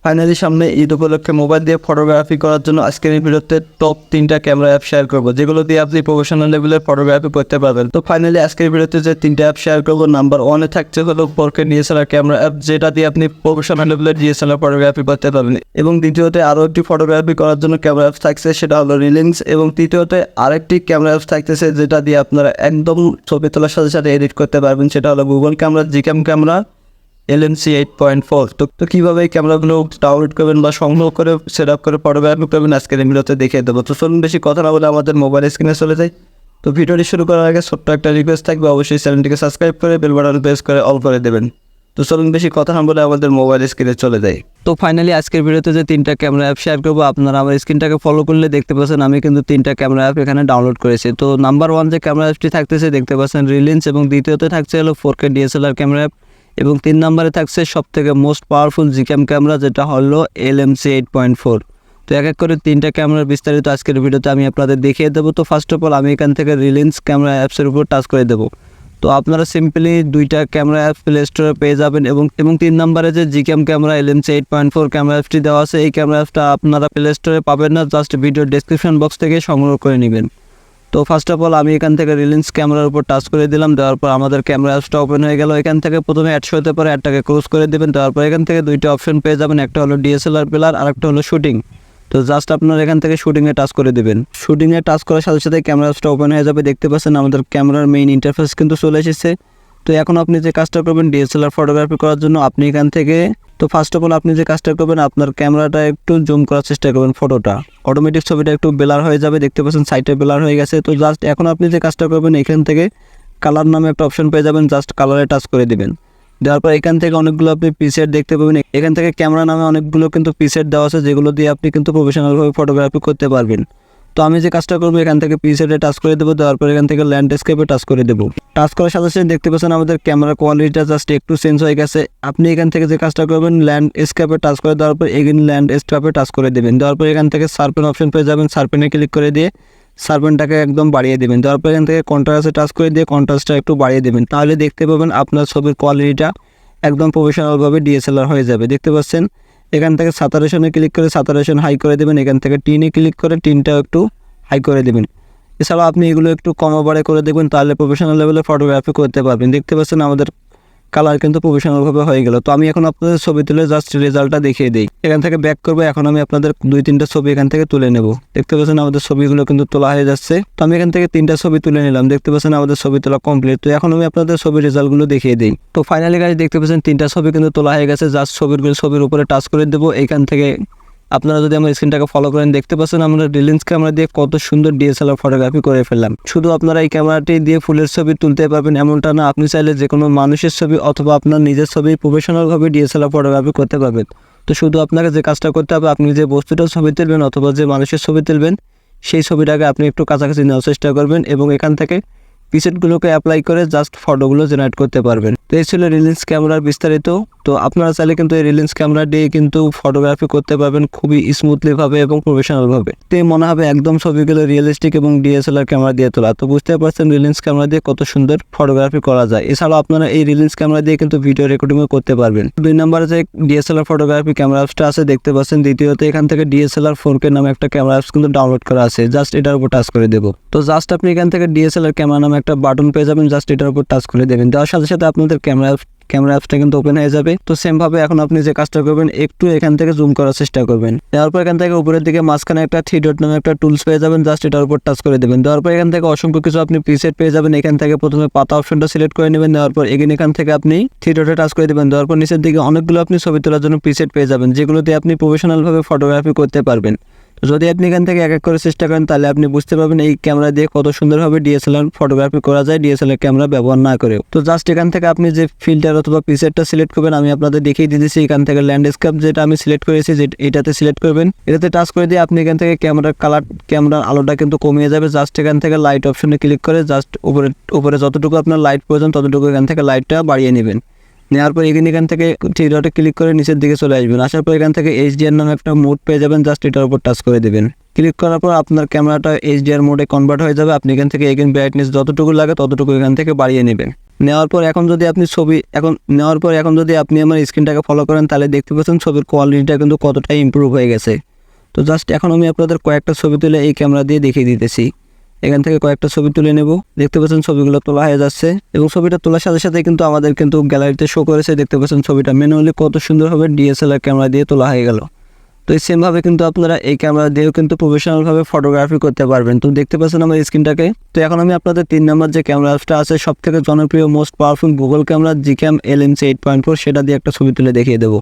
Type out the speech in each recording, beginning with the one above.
Finally সামনে ঈদ উপলক্ষে mobile দিয়ে ফটোগ্রাফি করার জন্য আজকের এই ভিডিওতে টপ 3টা ক্যামেরা অ্যাপ শেয়ার করবো, যেগুলো দিয়ে আপনি প্রফেশনাল লেভেলের ফটোগ্রাফি করতে পারবেন। তো ফাইনালি আজকের ভিডিওতে যে 3টা অ্যাপ শেয়ার করবো, নাম্বার 1-এ থাকছে হলো 4K DSLR ক্যামেরা অ্যাপ, যেটা দিয়ে আপনি প্রফেশনাল লেভেলের DSLR ফটোগ্রাফি করতে পারবেন। এবং দ্বিতীয়তে আরও একটি ফটোগ্রাফি করার জন্য ক্যামেরা অ্যাপ থাকছে, সেটা হলো রিলিংস। এবং তৃতীয়তে আরেকটি ক্যামেরা অ্যাপ থাকতেছে, যেটা দিয়ে আপনারা একদম ছবি তোলার সাথে সাথে এডিট করতে পারবেন, সেটা হলো Google camera GCam camera LMC 8.4। তো কীভাবে এই ক্যামেরাগুলো ডাউনলোড করবেন বা সংগ্রহ করে সেট আপ করে ফটোগ্রাফি করবেন আজকের এই ভিডিওতে দেখিয়ে দেবো। তো চলুন বেশি কথা না বলে আমাদের মোবাইল স্ক্রিনে চলে যাই। তো ভিডিওটি শুরু করার আগে ছোট্ট একটা রিকোয়েস্ট থাকবে, অবশ্যই চ্যানেলটিকে সাবস্ক্রাইব করে বেল বাটন প্রেস করে অল করে দেবেন। তো চলুন বেশি কথা না বলে আমাদের মোবাইল স্ক্রিনে চলে যাই। তো ফাইনালি আজকের ভিডিওতে যে 3টা ক্যামেরা অ্যাপ শেয়ার করবো, আপনারা আমার স্ক্রিনটাকে ফলো করলে দেখতে পাচ্ছেন আমি কিন্তু 3টা ক্যামেরা অ্যাপ এখানে ডাউনলোড করেছি। তো নাম্বার 1 যে ক্যামেরা অ্যাপটি থাকতেছে দেখতে পাচ্ছেন রিলিন্স, এবং দ্বিতীয়তে থাকছে হলো 4K DSLR ক্যামেরা অ্যাপ, এবং 3 নম্বরে থাকছে সবথেকে মোস্ট পাওয়ারফুল জিক্যাম ক্যামেরা, যেটা হলো LMC 8.4। তো এক এক করে 3টা ক্যামেরার বিস্তারিত আজকের ভিডিওতে আমি আপনাদের দেখিয়ে দেবো। তো ফার্স্ট অফ অল আমি এখান থেকে রিলিন্স ক্যামেরা অ্যাপসের উপর টাচ করে দেবো। তো আপনারা সিম্পলি 2টা ক্যামেরা অ্যাপ প্লে স্টোরে পেয়ে যাবেন, এবং 3 নম্বরে যে জিক্যাম ক্যামেরা LMC 8.4 ক্যামেরা অ্যাপটি দেওয়া আছে, এই ক্যামেরা অ্যাপটা আপনারা প্লে স্টোরে পাবেন না, জাস্ট ভিডিও ডেসক্রিপশন বক্স থেকে সংগ্রহ করে নেবেন। তো ফার্স্ট অফ অল আমি এখান থেকে রিলিন্স ক্যামেরার উপর টাচ করে দিলাম। দেওয়ার পর আমাদের ক্যামেরা অ্যাপসটা ওপেন হয়ে গেল। এখান থেকে প্রথমে অ্যাড শো হতে পারে, অ্যাডটাকে ক্লোজ করে দেবেন। দেওয়ার পর এখান থেকে 2টা অপশন পেয়ে যাবেন, একটা হলো DSLR পিলার আর একটা হলো শুটিং। তো জাস্ট আপনারা এখান থেকে শুটিংয়ে টাচ করে দেবেন। শুটিংয়ে টাচ করার সাথে সাথে ক্যামেরা অ্যাপসটা ওপেন হয়ে যাবে। দেখতে পাচ্ছেন আমাদের ক্যামেরার মেইন ইন্টারফেস কিন্তু চলে এসেছে। তো এখন আপনি যে কাজটা করবেন DSLR ফটোগ্রাফি করার জন্য, আপনি এখান থেকে তো ফার্স্ট অফ অল আপনি যে কাজটা করবেন, আপনার ক্যামেরাটা একটু জুম করার চেষ্টা করবেন, ফটোটা অটোমেটিক ছবিটা একটু ব্লার হয়ে যাবে। দেখতে পাচ্ছেন সাইডে ব্লার হয়ে গেছে। তো জাস্ট এখন আপনি যে কাজটা করবেন, এখান থেকে কালার নামে একটা অপশন পেয়ে যাবেন, জাস্ট কালারে টাচ করে দিবেন। দেওয়ার পর এখান থেকে অনেকগুলো আপনি প্রিসেট দেখতে পাবেন। এখান থেকে ক্যামেরা নামে অনেকগুলো কিন্তু প্রিসেট দেওয়া আছে, যেগুলো দিয়ে আপনি কিন্তু প্রফেশনালভাবে ফটোগ্রাফি করতে পারবেন। তো আমি যে কাজটা করবো, এখান থেকে প্রিসেটে টাচ করে দেবো। দেওয়ার পর এখান থেকে ল্যান্ডস্কেপে টাচ করে দেবো। টাচ করার সাথে সাথে দেখতে পাচ্ছেন আমাদের ক্যামেরা কোয়ালিটিটা জাস্ট একটু চেঞ্জ হয়ে গেছে। আপনি এখান থেকে যে কাজটা করবেন, ল্যান্ডস্কেপে টাচ করে দেওয়ার পর এগেইন ল্যান্ডস্কেপে টাচ করে দেবেন। দেওয়ার পর এখান থেকে শার্পেন অপশন পেয়ে যাবেন, শার্পেনে ক্লিক করে দিয়ে শার্পেনটাকে একদম বাড়িয়ে দেবেন। দেওয়ার পর এখান থেকে কন্ট্রাস্টে টাচ করে দিয়ে কন্ট্রাস্টটা একটু বাড়িয়ে দেবেন। তাহলে দেখতে পাবেন আপনার ছবির কোয়ালিটিটা একদম প্রফেশনালভাবে DSLR হয়ে যাবে। দেখতে পাচ্ছেন এখান থেকে স্যাচুরেশনে ক্লিক করে স্যাচুরেশন হাই করে দেবেন। এখান থেকে টিনে ক্লিক করে টিনটাও একটু হাই করে দেবেন। এছাড়াও আপনি এগুলো একটু কম বাড়ে করে দেখবেন, তাহলে প্রফেশনাল লেভেলে ফটোগ্রাফি করতে পারবেন। দেখতে পাচ্ছেন আমাদের কালার কিন্তু প্রফেশনালভাবে হয়ে গেল। তো আমি এখন আপনাদের ছবি তুলে জাস্ট রেজাল্টটা দেখিয়ে দিই। এখান থেকে ব্যাক করবো। এখন আমি আপনাদের 2-3টা ছবি এখান থেকে তুলে নেব। দেখতে পাচ্ছেন আমাদের ছবিগুলো কিন্তু তোলা হয়ে যাচ্ছে। তো আমি এখান থেকে 3টা ছবি তুলে নিলাম। দেখতে পাচ্ছেন আমাদের ছবি তোলা কমপ্লিট। তো এখন আমি আপনাদের ছবির রেজাল্টগুলো দেখিয়ে দিই। তো ফাইনালি গাইস দেখতে পাচ্ছেন 3টা ছবি কিন্তু তোলা হয়ে গেছে। জাস্ট ছবির উপরে টাচ করে দেবো। এইখান থেকে আপনারা যদি আমার স্ক্রিনটাকে ফলো করেন, দেখতে পাচ্ছেন আমরা রিলিন্স ক্যামেরা দিয়ে কত সুন্দর DSLR ফটোগ্রাফি করে ফেললাম। শুধু আপনারা এই ক্যামেরাটি দিয়ে ফুলের ছবি তুলতে পারবেন এমনটা না, আপনি চাইলে যে কোনো মানুষের ছবি অথবা আপনার নিজের ছবি প্রফেশনালভাবে DSLR ফটোগ্রাফি করতে পারবেন। তো শুধু আপনাকে যে কাজটা করতে হবে, আপনি যে বস্তুটার ছবি তুলবেন অথবা যে মানুষের ছবি তুলবেন, সেই ছবিটাকে আপনি একটু কাছাকাছি নেওয়ার চেষ্টা করবেন, এবং এখান থেকে প্রিসেটগুলোকে অ্যাপ্লাই করে জাস্ট ফটোগুলো জেনারেট করতে পারবেন। তো এই ছিল রিলিন্স ক্যামেরার বিস্তারিত। তো আপনারা চাইলে কিন্তু এই রিলিন্স ক্যামেরা দিয়ে কিন্তু ফটোগ্রাফি করতে পারবেন খুবই স্মুথলিভাবে এবং প্রফেশনালভাবে। তো মনে হবে একদম ছবিগুলো রিয়েলিস্টিক এবং DSLR ক্যামেরা দিয়ে তোলা। তো বুঝতে পারছেন রিলিন্স ক্যামেরা দিয়ে কত সুন্দর ফটোগ্রাফি করা যায়। এছাড়াও আপনারা এই রিলিন্স ক্যামেরা দিয়ে কিন্তু ভিডিও রেকর্ডিংও করতে পারবেন। 2 নম্বরে যে DSLR ফটোগ্রাফি ক্যামেরা অ্যাপসটা আছে দেখতে পাচ্ছেন। দ্বিতীয়ত এখান থেকে DSLR 4K নামে একটা ক্যামেরা অ্যাপস কিন্তু ডাউনলোড করা আছে। জাস্ট এটার উপর টাচ করে দেবো। তো জাস্ট আপনি এখান থেকে DSLR ক্যামেরা নামে একটা বাটন পেয়ে যাবেন, জাস্ট এটার উপর টাচ করে দেবেন। দেওয়ার সাথে সাথে আপনাদের ক্যামেরা অ্যাপসটা কিন্তু ওপেন হয়ে যাবে। তো সেম ভাবে এখন আপনি যে কাজটা করবেন, একটু এখান থেকে জুম করার চেষ্টা করবেন। দেওয়ার পর এখান থেকে উপরের দিকে মাঝখানে একটা 3 ডট নামে একটা টুলস পেয়ে যাবেন, জাস্ট এটার উপর টাচ করে দেবেন। দেওয়ার পর এখান থেকে অসংখ্য কিছু আপনি প্রিসেট পেয়ে যাবেন। এখান থেকে প্রথমে পাতা অপশনটা সিলেক্ট করে নেবেন। দেওয়ার পর এগেইন এখান থেকে আপনি 3 ডটে টাচ করে দেবেন। দেওয়ার পর নিচের দিকে অনেকগুলো আপনি ছবি তোলার জন্য প্রিসেট পেয়ে যাবেন, যেগুলোতে আপনি প্রফেশনালভাবে ফটোগ্রাফি করতে পারবেন। যদি আপনি এখান থেকে এক এক করে চেষ্টা করেন, তাহলে আপনি বুঝতে পারবেন এই ক্যামেরা দিয়ে কত সুন্দরভাবে DSLR ফটোগ্রাফি করা যায় DSLR ক্যামেরা ব্যবহার না করেও। তো জাস্ট এখান থেকে আপনি যে ফিল্টার অথবা প্রিসেটটা সিলেক্ট করবেন, আমি আপনাদের দেখিয়ে দিয়েছি। এখান থেকে ল্যান্ডস্কেপ যেটা আমি সিলেক্ট করেছি, এটাতে সিলেক্ট করবেন। এটাতে টাচ করে দিয়ে আপনি এখান থেকে ক্যামেরার আলোটা কিন্তু কমিয়ে যাবে। জাস্ট এখান থেকে লাইট অপশনে ক্লিক করে জাস্ট উপরে যতটুকু আপনার লাইট প্রয়োজন ততটুকু এখান থেকে লাইটটা বাড়িয়ে নেবেন। নেওয়ার পর এখান থেকে 3 ডটে ক্লিক করে নিচের দিকে চলে আসবেন। আসার পর এখান থেকে HDR নামে একটা মোড পেয়ে যাবেন, জাস্ট এটার উপর টাচ করে দেবেন। ক্লিক করার পর আপনার ক্যামেরাটা HDR মোডে কনভার্ট হয়ে যাবে। আপনি এখান থেকে ব্রাইটনেস যতটুকু লাগে ততটুকু এখান থেকে বাড়িয়ে নেবেন। নেওয়ার পর এখন যদি আপনি আমার স্ক্রিনটাকে ফলো করেন তাহলে দেখতে পাচ্ছেন ছবির কোয়ালিটিটা কিন্তু কতটা ইমপ্রুভ হয়ে গেছে। তো জাস্ট এখন আমি আপনাদের কয়েকটা ছবি তুলে এই ক্যামেরা দিয়ে দেখিয়ে দিতেছি। এখান থেকে কয়েকটা ছবি তুলে নেব। দেখতে পাচ্ছেন ছবিগুলো তোলা হয়ে যাচ্ছে এবং ছবিটা তোলার সাথে সাথে কিন্তু আমাদের কিন্তু গ্যালারিতে শো করেছে। দেখতে পাচ্ছেন ছবিটা ম্যানুয়ালি কত সুন্দরভাবে DSLR ক্যামেরা দিয়ে তোলা হয়ে গেল। তো এই সেমভাবে কিন্তু আপনারা এই ক্যামেরা দিয়েও কিন্তু প্রফেশনালভাবে ফটোগ্রাফি করতে পারবেন। তো দেখতে পাচ্ছেন আমার স্ক্রিনটাকে। তো এখন আমি আপনাদের 3 নম্বর যে ক্যামেরা অ্যাপসটা আছে সবথেকে জনপ্রিয় most powerful Google camera Gcam LMC 8.4 সেটা দিয়ে একটা ছবি তুলে দেখিয়ে দেবো।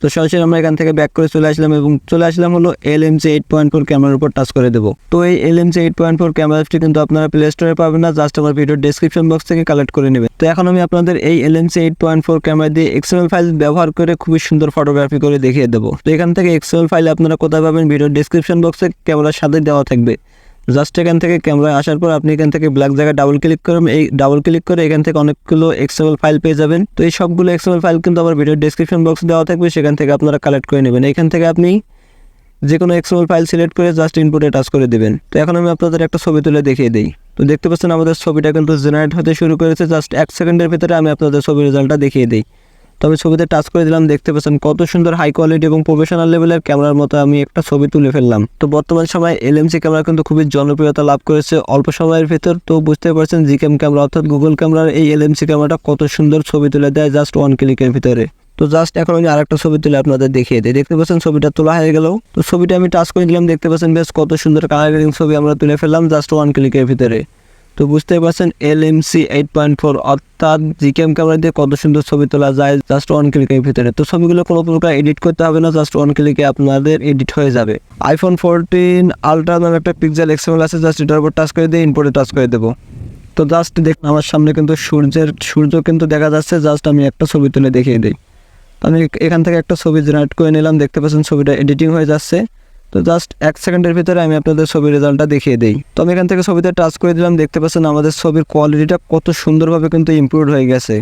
তো সরাসরি আমরা এখান থেকে ব্যাক করে চলে আসলাম হলো LMC 8.4 ক্যামেরার উপর টাচ করে দেবো। তো এই LMC 8.4 ক্যামেরা অ্যাপসটি কিন্তু আপনারা প্লে স্টোরে পাবেন না, জাস্ট আমার ভিডিওর ডেসক্রিপশন বক্স থেকে কালেক্ট করে নেবেন। তো এখন আমি আপনাদের এই LMC 8.4 ক্যামেরা দিয়ে XML ফাইল ব্যবহার করে খুবই সুন্দর ফটোগ্রাফি করে দেখিয়ে দেবো। তো এখান থেকে XML ফাইল আপনারা কোথায় পাবেন, ভিডিওর ডেসক্রিপশন বক্সে ক্যামেরার সাথে দেওয়া থাকবে। জাস্ট এখান থেকে ক্যামেরায় আসার পর আপনি এখান থেকে ব্ল্যাক জায়গায় ডাবল ক্লিক করে এখান থেকে অনেকগুলো XML ফাইল পেয়ে যাবেন। তো এই সবগুলো XML ফাইল কিন্তু আমার ভিডিওর ডেসক্রিপশন বক্সে দেওয়া থাকবে, সেখান থেকে আপনারা কালেক্ট করে নেবেন। এখান থেকে আপনি যে কোনো XML ফাইল সিলেক্ট করে জাস্ট ইনপুটে টাচ করে দেবেন। তো এখন আমি আপনাদের একটা ছবি তুলে দেখিয়ে দিই। তো দেখতে পাচ্ছেন আমাদের ছবিটা কিন্তু জেনারেট হতে শুরু করেছে। জাস্ট 1 সেকেন্ডের ভিতরে আমি আপনাদের ছবির রেজাল্টটা দেখিয়ে দিই। তো আমি ছবিতে টাচ করে দিলাম। দেখতে পাচ্ছেন কত সুন্দর হাই কোয়ালিটি এবং প্রফেশনাল লেভেলের ক্যামেরার মতো আমি একটা ছবি তুলে ফেললাম। তো বর্তমান সময়ে LMC ক্যামেরা কিন্তু খুবই জনপ্রিয়তা লাভ করেছে অল্প সময়ের ভিতর। তো বুঝতে পারছেন Gcam ক্যামেরা অর্থাৎ গুগল ক্যামেরার এই LMC ক্যামেরাটা কত সুন্দর ছবি তুলে দেয় জাস্ট 1 ক্লিকের ভিতরে। তো জাস্ট এখন আমি আরেকটা ছবি তুলে আপনাদের দেখিয়ে দিই। দেখতে পাচ্ছেন ছবিটা তোলা হয়ে গেল। তো ছবিটা আমি টাচ করে দিলাম। দেখতে পাচ্ছেন বেশ কত সুন্দর কালারিং ছবি আমরা তুলে ফেললাম জাস্ট 1 ক্লিকের ভিতরে। তো বুঝতে পারছেন LMC 8.4 অর্থাৎ Gcam ক্যামেরা দিয়ে কত সুন্দর ছবি তোলা যায় জাস্ট 1 ক্লিকের ভিতরে। তো ছবিগুলো কোনো প্রকার এডিট করতে হবে না, জাস্ট 1 ক্লিকে আপনাদের এডিট হয়ে যাবে। iPhone 14 Ultra নামে একটা পিক্সেল XML আছে, জাস্ট এটার উপর টাচ করে দিয়ে ইনপুটে টাচ করে দেবো। তো জাস্ট দেখুন আমার সামনে কিন্তু সূর্য কিন্তু দেখা যাচ্ছে। জাস্ট আমি একটা ছবি তুলে দেখিয়ে দিই। আমি এখান থেকে একটা ছবি জেনারেট করে নিলাম। দেখতে পাচ্ছেন ছবিটা এডিটিং হয়ে যাচ্ছে। তো জাস্ট 1 সেকেন্ডের ভিতরে আমি আপনাদের ছবির রেজাল্টটা দেখিয়ে দিই। তো আমি এখান থেকে ছবিতে টাচ করে দিলাম। দেখতে পাচ্ছেন আমাদের ছবির কোয়ালিটিটা কত সুন্দরভাবে কিন্তু ইমপ্রুভ হয়ে গেছে।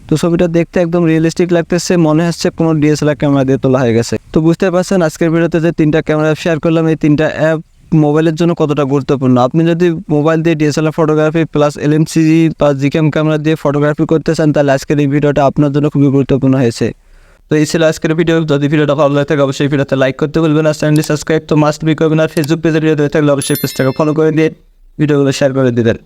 তো ছবিটা দেখতে একদম রিয়েলিস্টিক লাগতেছে, মনে হচ্ছে কোনো DSLR ক্যামেরা দিয়ে তোলা হয়ে গেছে। তো বুঝতে পারছেন আজকের ভিডিওতে যে 3টা ক্যামেরা অ্যাপ শেয়ার করলাম, এই 3টা অ্যাপ মোবাইলের জন্য কতটা গুরুত্বপূর্ণ। আপনি যদি মোবাইল দিয়ে DSLR ফটোগ্রাফি প্লাস LMC বা Gcam ক্যামেরা দিয়ে ফটোগ্রাফি করতে চান তাহলে আজকের এই ভিডিওটা আপনার জন্য খুবই গুরুত্বপূর্ণ হয়েছে। তো এই ছিল আজকের ভিডিও। যদি ভিডিওটা ভালো লাগে থাকে অবশ্যই ভিডিওতে লাইক করতে ভুলবেন না, চ্যানেলটি সাবস্ক্রাইব তো মাস্ট বি করবেন। আর ফেসবুক পেজে ভিডিও দেখতে থাকলে অবশ্যই পেজটাকে ফলো করে দিয়ে ভিডিওগুলো শেয়ার করে দিবেন।